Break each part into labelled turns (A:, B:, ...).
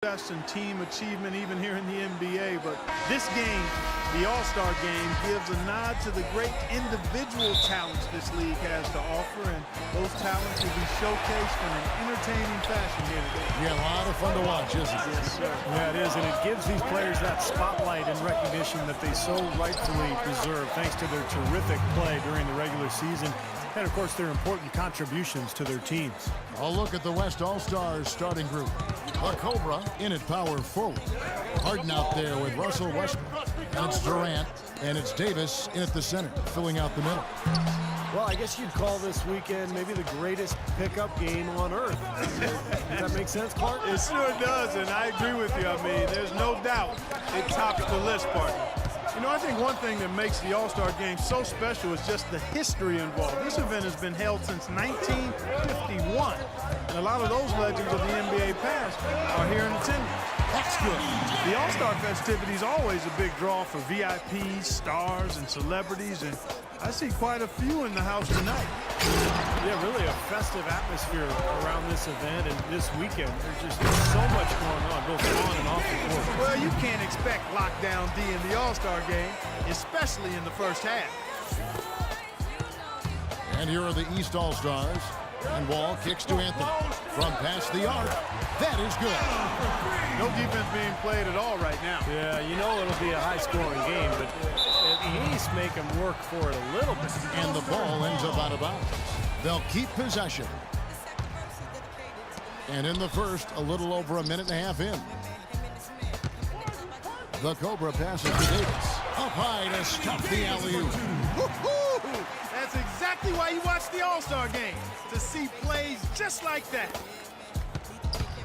A: success and team achievement even here in the NBA, but this game, the All-Star game, gives a nod to the great individual talents this league has to offer, and those talents will be showcased in an entertaining fashion here today.
B: Yeah, a lot of fun to watch, isn't it?
A: Yes, sir.
C: Yeah, it is, and it gives these players that spotlight and recognition that they so rightfully deserve thanks to their terrific play during the regular season and, of course, their important contributions to their teams.
B: A look at the West All-Stars starting group. The Cobra in at power forward. Harden out there with Russell Westbrook. And it's Durant, and it's Davis in at the center, filling out the middle.
C: Well, I guess you'd call this weekend maybe the greatest pickup game on earth. Does that make sense, Clark?
A: It sure does, and I agree with you. I mean, there's no doubt it tops the list, partner. You know, I think one thing that makes the All-Star game so special is just the history involved. This event has been held since 1951, and a lot of those legends of the NBA past are here in attendance.
B: That's good.
A: The All-Star festivities are always a big draw for VIPs, stars, and celebrities, and I see quite a few in the house tonight.
C: Yeah, really a festive atmosphere around this event and this weekend. There's so much going on, both on and off the court.
A: Well, you can't expect lockdown D in the All-Star game, especially in the first half.
B: And here are the East All-Stars. And Wall kicks to Anthony. From past the arc. That is good.
A: No defense being played at all right now.
C: Yeah, you know it'll be a high-scoring game, but at least make them work for it a little bit.
B: And the ball ends up out of bounds. They'll keep possession. And in the first, a little over a minute and a half in. The Cobra passes to Davis. Up high to stop the alley-oop.
A: That's exactly why you watch the All-Star game, to see plays just like that.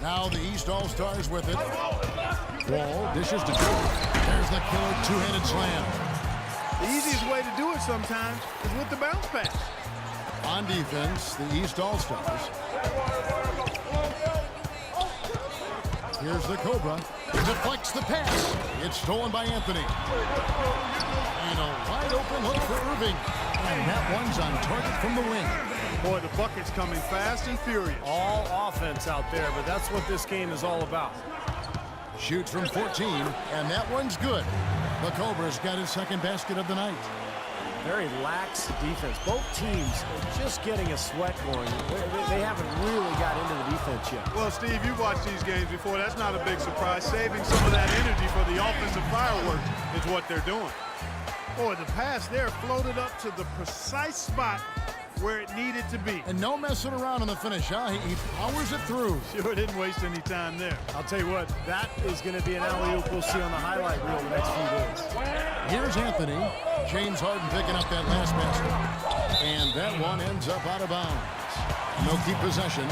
B: Now the East All-Stars with it. Wall dishes to Jordan. There's the killer two-handed slam.
A: The easiest way to do it sometimes is with the bounce pass.
B: On defense, the East All-Stars. Here's the Cobra. Deflects the pass. It's stolen by Anthony. And a wide open look for Irving. And that one's on target from the wing.
A: Boy, the bucket's coming fast and furious.
C: All offense out there, but that's what this game is all about.
B: Shoots from 14, and that one's good. The Cobra's got his second basket of the night.
C: Very lax defense. Both teams are just getting a sweat going. They haven't really got into the defense yet.
A: Well, Steve, you've watched these games before. That's not a big surprise. Saving some of that energy for the offensive fireworks is what they're doing. Boy, the pass there floated up to the precise spot where it needed to be.
B: And no messing around in the finish, huh? He powers it through.
A: Sure didn't waste any time there.
C: I'll tell you what, that is going to be an alley-oop we'll see on the highlight reel the next few days.
B: Here's Anthony. James Harden picking up that last basket. And that one ends up out of bounds. They'll keep possession.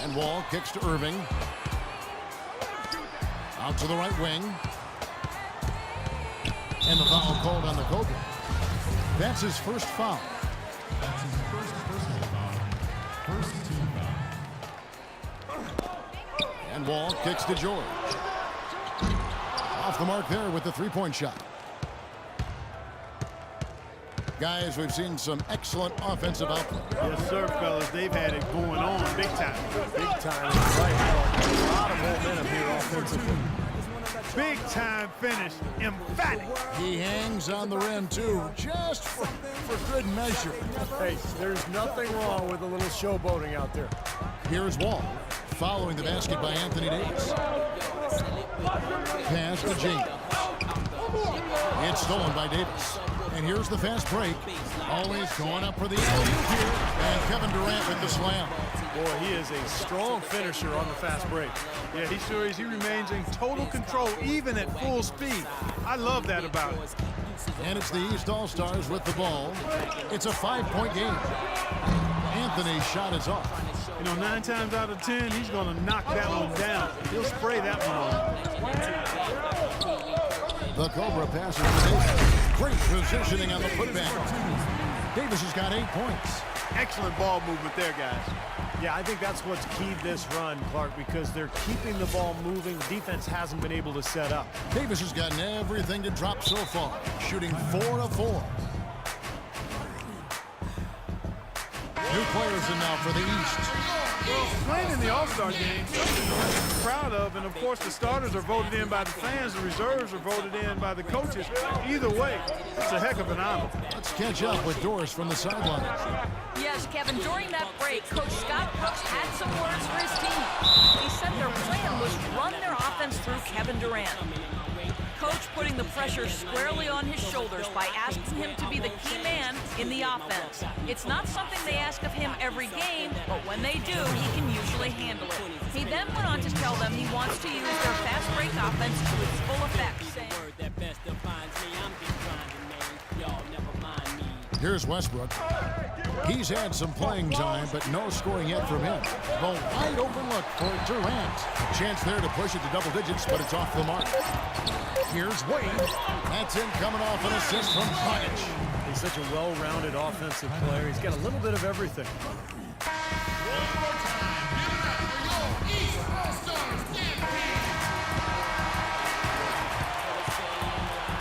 B: And Wall kicks to Irving. Out to the right wing. And the foul called on the Cobra. That's his first foul.
D: That's his first personal foul. First team foul.
B: And Wall kicks to George. Off the mark there with the three-point shot. Guys, we've seen some excellent offensive output.
A: Yes, sir, fellas. They've had it going on big time.
C: Big time. Right. A lot of momentum here offensively.
A: Big time finish. Emphatic.
B: He hangs on the rim, too, just for good measure.
C: Hey, there's nothing wrong with a little showboating out there.
B: Here's Wall, following the basket by Anthony Davis. Pass to James. It's stolen by Davis. And here's the fast break. Always going up for the alley-oop here. And Kevin Durant with the slam.
C: Boy, he is a strong finisher on the fast break.
A: Yeah, he sure is. He remains in total control, even at full speed. I love that about him.
B: And it's the East All-Stars with the ball. It's a 5-point game. Anthony's shot is off.
A: You know, 9 times out of 10, he's going to knock that one down. He'll spray that one on.
B: The Cobra passes to Davis. Great positioning on the putback. Davis has got 8 points.
A: Excellent ball movement there, guys.
C: Yeah, I think that's what's keyed this run, Clark, because they're keeping the ball moving. The defense hasn't been able to set up.
B: Davis has gotten everything to drop so far, shooting 4 of 4. New players in now for the East.
A: Well, playing in the All-Star game, something to be proud of, and of course the starters are voted in by the fans, the reserves are voted in by the coaches. Either way, it's a heck of an honor.
B: Let's catch up with Doris from the sideline.
E: Yes, Kevin, during that break, Coach Scott Brooks had some words for his team. He said their plan was to run their offense through Kevin Durant. Coach putting the pressure squarely on his shoulders by asking him to be the key man in the offense. It's not something they ask of him every game, but when they do, he can usually handle it. He then went on to tell them he wants to use their fast break offense to its full effect, saying,
B: Here's Westbrook. He's had some playing time, but no scoring yet from him. The wide open look for Durant. Chance there to push it to double digits, but it's off the mark. Here's Wade. That's him coming off an assist from Dragic.
C: He's such a well-rounded offensive player. He's got a little bit of everything.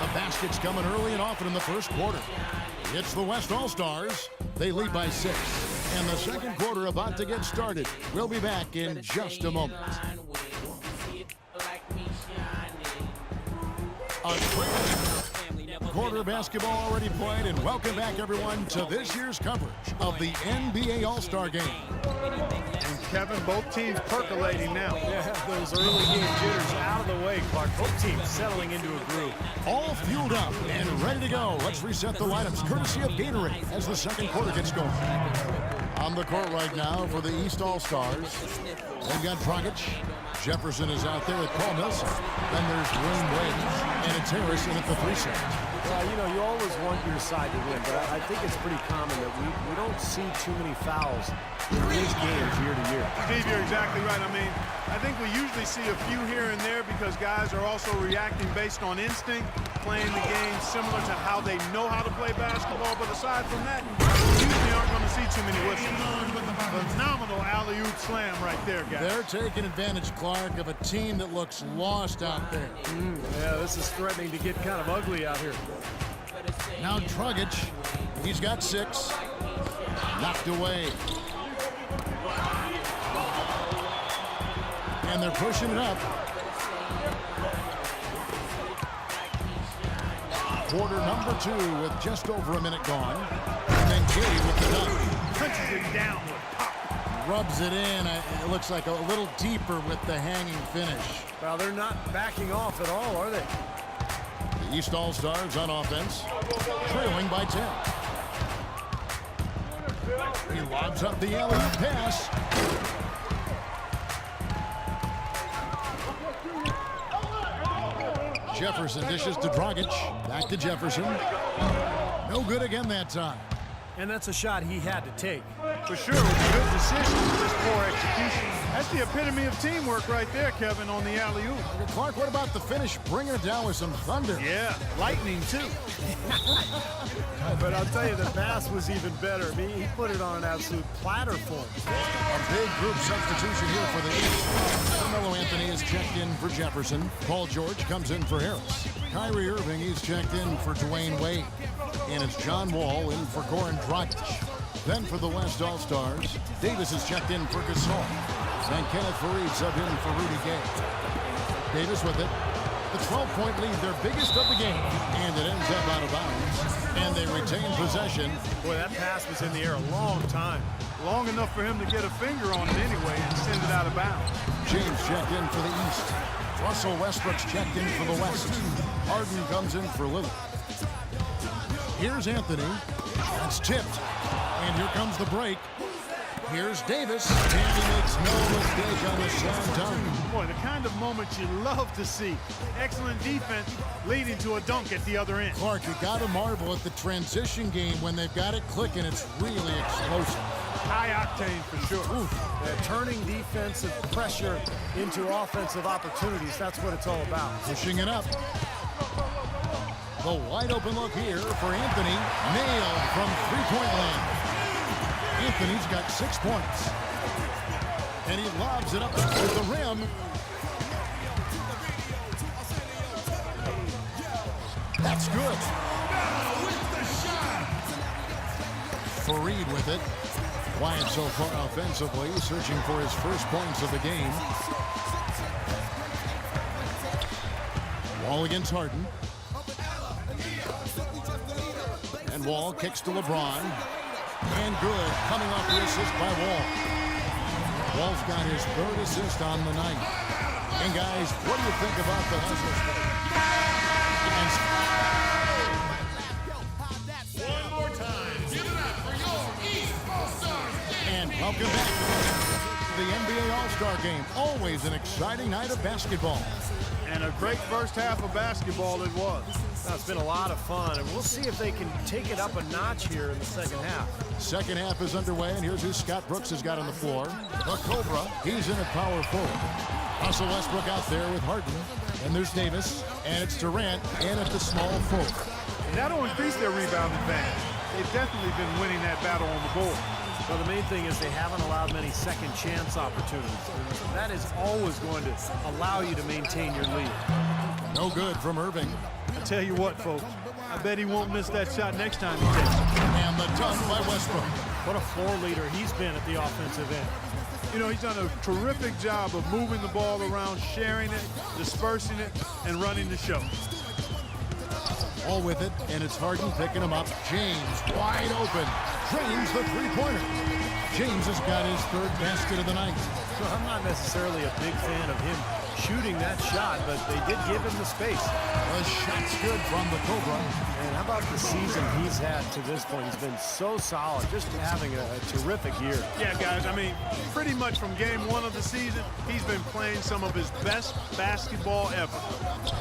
B: The basket's coming early and often in the first quarter. It's the West All-Stars. They lead by 6. And the second quarter about to get started. We'll be back in just a moment. Quarter basketball already played, and welcome back, everyone, to this year's coverage of the NBA All-Star Game.
A: And Kevin, both teams percolating now.
C: Yeah, those early game jitters out of the way, Clark. Both teams settling into a groove.
B: All fueled up and ready to go. Let's reset the lineups, courtesy of Gatorade, as the second quarter gets going. On the court right now for the East All-Stars, they've got Dragic. Jefferson is out there with Paul Millsap. Then there's Dwayne Wade, and it's Harris in at the 3 slot.
C: Well, you know, you always want your side to win, but I think it's pretty common that we don't see too many fouls in these games year to year.
A: Steve, you're exactly right. I mean, I think we usually see a few here and there because guys are also reacting based on instinct, playing the game similar to how they know how to play basketball. But aside from that, you usually aren't going to see too many whistles. Phenomenal alley-oop slam right there, guys.
B: They're taking advantage, Clark, of a team that looks lost out there.
C: Yeah, this is threatening to get kind of ugly out here.
B: Now Dragic, he's got 6. Knocked away. And they're pushing it up. Quarter number 2 with just over a minute gone. And then Gay with the dunk.
A: Punches it down with pop.
B: Rubs it in. It looks like a little deeper with the hanging finish.
C: Well, they're not backing off at all, are they?
B: The East All-Stars on offense, trailing by 10. He lobs up the alley-oop pass. Jefferson dishes to Dragic. Back to Jefferson. No good again that time.
C: And that's a shot he had to take.
A: For sure, it was a good decision, just poor execution. That's the epitome of teamwork right there, Kevin, on the alley-oop.
B: Clark, what about the finish? Bringing it down with some thunder.
A: Yeah, lightning, too.
C: But I'll tell you, the pass was even better. I mean, he put it on an absolute platter for him.
B: A big group substitution here for the East. Carmelo Anthony is checked in for Jefferson. Paul George comes in for Harris. Kyrie Irving is checked in for Dwayne Wade. And it's John Wall in for Goran Dragic. Then for the West All-Stars, Davis is checked in for Gasol. And Kenneth Faried subbed in for Rudy Gay. Davis with it. The 12-point lead, their biggest of the game. And it ends up out of bounds. And they retain possession.
C: Boy, that pass was in the air a long time.
A: Long enough for him to get a finger on it anyway and send it out of bounds.
B: James checked in for the East. Russell Westbrook's checked in for the West. Harden comes in for Lillard. Here's Anthony. That's tipped. And here comes the break. Here's Davis. And he makes no mistake on the slam dunk.
A: Boy, the kind of moment you love to see. Excellent defense leading to a dunk at the other end.
B: Clark, you got to marvel at the transition game when they've got it clicking. It's really explosive.
A: High octane for sure.
C: Turning defensive pressure into offensive opportunities. That's what it's all about.
B: Pushing it up. The wide open look here for Anthony. Nailed from three-point land. Anthony's got 6 points. And he lobs it up to the rim. That's good. Faried with it. Quiet so far offensively, searching for his first points of the game. Wall against Harden. And Wall kicks to LeBron. And good, coming off the assist by Wall. Wall's got his third assist on the night. And guys, what do you think about the hustle?
D: One more time. Give it up for your East All-Stars.
B: And welcome back to the NBA All-Star Game. Always an exciting night of basketball.
A: And a great first half of basketball it was.
C: It's been a lot of fun, and we'll see if they can take it up a notch here in the second half.
B: Second half is underway, and here's who Scott Brooks has got on the floor. The Cobra, he's in at power forward. Russell Westbrook out there with Harden. And there's Davis, and it's Durant in at the small forward.
A: And that'll increase their rebound advantage. They've definitely been winning that battle on the board.
C: Well, the main thing is they haven't allowed many second chance opportunities. That is always going to allow you to maintain your lead.
B: No good from Irving.
A: I tell you what, folks, I bet he won't miss that shot next time he takes it.
B: And the dunk by Westbrook.
C: What a floor leader he's been at the offensive end.
A: You know, he's done a terrific job of moving the ball around, sharing it, dispersing it, and running the show.
B: All with it, and it's Harden picking him up. James wide open. Drains the three-pointer. James has got his third basket of the night.
C: Well, I'm not necessarily a big fan of him shooting that shot, but they did give him the space.
B: The shot's good from the Cobra.
C: And how about the season he's had to this point? He's been so solid, just having a terrific year.
A: Yeah, guys, I mean, pretty much from game one of the season, he's been playing some of his best basketball ever.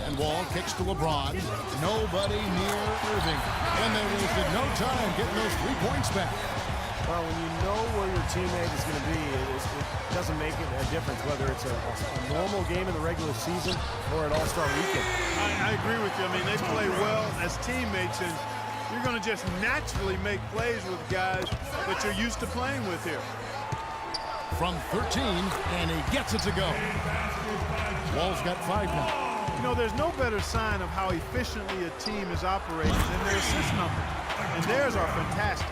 B: And Wall kicks to LeBron. Nobody near Irving. And they wasted no time getting those 3 points back.
C: Well, when you know where your teammate is going to be, it doesn't make it a difference whether it's a normal game in the regular season or at All-Star Weekend.
A: I agree with you. I mean, they play well as teammates, and you're going to just naturally make plays with guys that you're used to playing with here.
B: From 13, and he gets it to go. Wall's got 5 now.
A: You know, there's no better sign of how efficiently a team is operating than their assist numbers. And theirs are fantastic.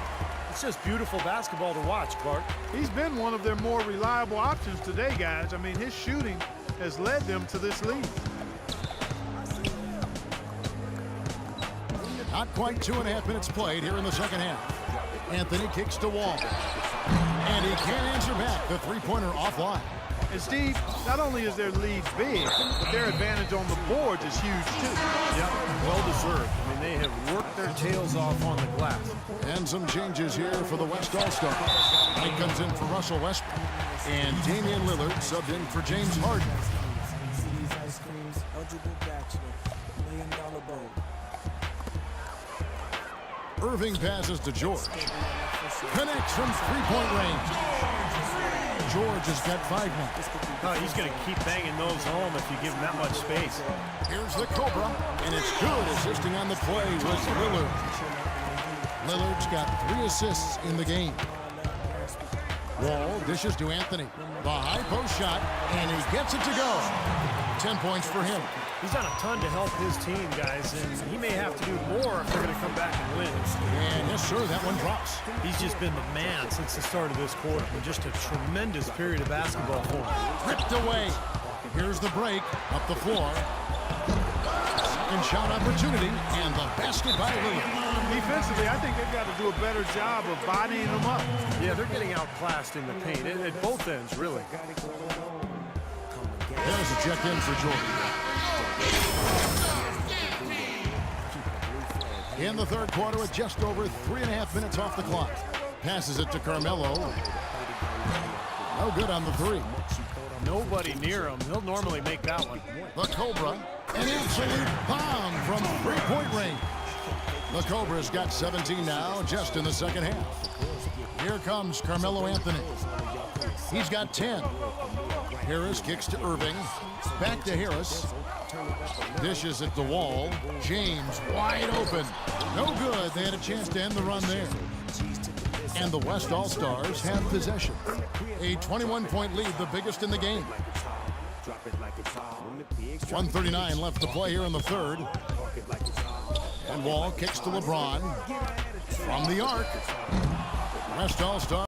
C: It's just beautiful basketball to watch, Clark.
A: He's been one of their more reliable options today, guys. I mean, his shooting has led them to this lead.
B: Not quite 2.5 minutes played here in the second half. Anthony kicks to Wall. And he can't answer back. The three-pointer offline.
A: And Steve, not only is their lead big, but their advantage on the boards is huge too.
C: Yep, well deserved. I mean, they have worked their tails off on the glass.
B: And some changes here for the West All-Stars. Knight comes in for Russell Westbrook. And Damian Lillard subbed in for James Harden. Irving passes to George. Connects from three-point range. George has got 5 now.
C: Oh, he's going to keep banging those home if you give him that much space.
B: Here's the Cobra, and it's good. Assisting on the play was Lillard. Lillard's got 3 assists in the game. Wall dishes to Anthony. The high post shot, and he gets it to go. 10 points for him.
C: He's done a ton to help his team, guys, and he may have to do more if they're going to come back and win.
B: And yes, sir, that one drops.
C: He's just been the man since the start of this quarter. Just a tremendous period of basketball for him.
B: Ripped away. Here's the break. Up the floor. Second shot opportunity, and the basket by Lillard.
A: Defensively, I think they've got to do a better job of bodying them up.
C: Yeah, they're getting outclassed in the paint at both ends, really.
B: There's a check in for Jordan. In the third quarter with just over 3.5 minutes off the clock. Passes it to Carmelo. No good on the 3.
C: Nobody near him. He'll normally make that one.
B: The Cobra, an absolute bomb from 3-point range. The Cobra's got 17 now, just in the second half. Here comes Carmelo Anthony. He's got 10. Harris kicks to Irving. Back to Harris. Dishes at the Wall. James wide open. No good. They had a chance to end the run there. And the West All-Stars have possession. A 21-point lead, the biggest in the game. 1:39 left to play here in the third. And Wall kicks to LeBron. From the arc. West All-Stars.